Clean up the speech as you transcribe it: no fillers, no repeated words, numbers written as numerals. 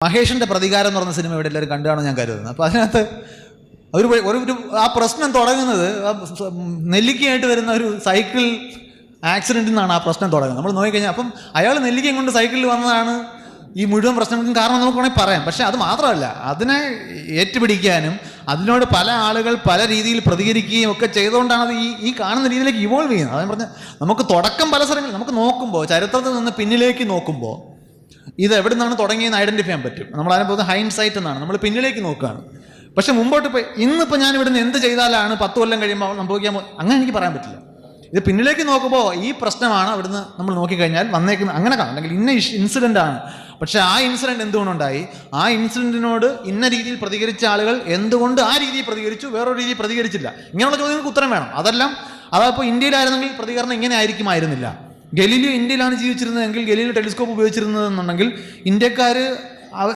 മഹേഷിന്റെ പ്രതികാരം എന്ന് പറഞ്ഞ സിനിമ ഇവിടെ എല്ലാവരും കണ്ടാണ് ഞാൻ കരുതുന്നത്. അപ്പോൾ അതിനകത്ത് ഒരു ആ പ്രശ്നം തുടങ്ങുന്നത് നെല്ലിക്കയായിട്ട് വരുന്ന ഒരു സൈക്കിൾ ആക്സിഡൻറ്റിൽ നിന്നാണ് ആ പ്രശ്നം തുടങ്ങുന്നത്. നമ്മൾ നോക്കിക്കഴിഞ്ഞാൽ അപ്പം അയാൾ നെല്ലിക്കയും കൊണ്ട് സൈക്കിളിൽ വന്നതാണ് ഈ മുഴുവൻ പ്രശ്നങ്ങൾക്കും കാരണം നമുക്ക് വേണമെങ്കിൽ പറയാം. പക്ഷെ അത് മാത്രമല്ല, അതിനെ ഏറ്റുപിടിക്കാനും അതിനോട് പല ആളുകൾ പല രീതിയിൽ പ്രതികരിക്കുകയും ഒക്കെ ചെയ്തുകൊണ്ടാണ് അത് ഈ കാണുന്ന രീതിയിലേക്ക് ഇവോൾവ് ചെയ്യുന്നത്. അതാണ് പറഞ്ഞാൽ നമുക്ക് തുടക്കം പല സ്ഥലങ്ങളിൽ നമുക്ക് നോക്കുമ്പോൾ ചരിത്രത്തിൽ നിന്ന് പിന്നിലേക്ക് നോക്കുമ്പോൾ ഇത് എവിടെ നിന്നാണ് തുടങ്ങിയെന്ന് ഐഡൻറ്റിഫൈ ചെയ്യാൻ പറ്റും. നമ്മൾ അതിനെ പോകുന്നത് ഹൈൻസൈറ്റ് എന്നാണ്, നമ്മൾ പിന്നിലേക്ക് നോക്കുകയാണ്. പക്ഷെ മുമ്പോട്ട് പോയി ഇന്നിപ്പോൾ ഞാൻ ഇവിടുന്ന് എന്ത് ചെയ്താലാണ് 10 കൊല്ലം കഴിയുമ്പോൾ സംഭവിക്കാൻ അങ്ങനെ എനിക്ക് പറയാൻ പറ്റില്ല. ഇത് പിന്നിലേക്ക് നോക്കുമ്പോൾ ഈ പ്രശ്നമാണ് അവിടുന്ന് നമ്മൾ നോക്കിക്കഴിഞ്ഞാൽ വന്നേക്കുന്നത് അങ്ങനെ കാണാം. അല്ലെങ്കിൽ ഇന്ന ഇൻസിഡൻ്റ് ആണ്, പക്ഷെ ആ ഇൻസിഡൻറ്റ് എന്തുകൊണ്ടുണ്ടായി, ആ ഇൻസിഡൻറ്റിനോട് ഇന്ന രീതിയിൽ പ്രതികരിച്ച ആളുകൾ എന്തുകൊണ്ട് ആ രീതിയിൽ പ്രതികരിച്ചു, വേറൊരു രീതിയിൽ പ്രതികരിച്ചില്ല, ഇങ്ങനെയുള്ള ചോദ്യങ്ങൾക്ക് ഉത്തരം വേണം. അതപ്പോൾ ഇന്ത്യയിലായിരുന്നെങ്കിൽ പ്രതികരണം ഇങ്ങനെ ആയിരിക്കുമായിരുന്നില്ല. ഗലീലിയോ ഇന്ത്യയിലാണ് ജീവിച്ചിരുന്നതെങ്കിൽ, ഗലീലിയോ ടെലിസ്കോപ്പ് ഉപയോഗിച്ചിരുന്നതെന്നുണ്ടെങ്കിൽ ഇന്ത്യക്കാർ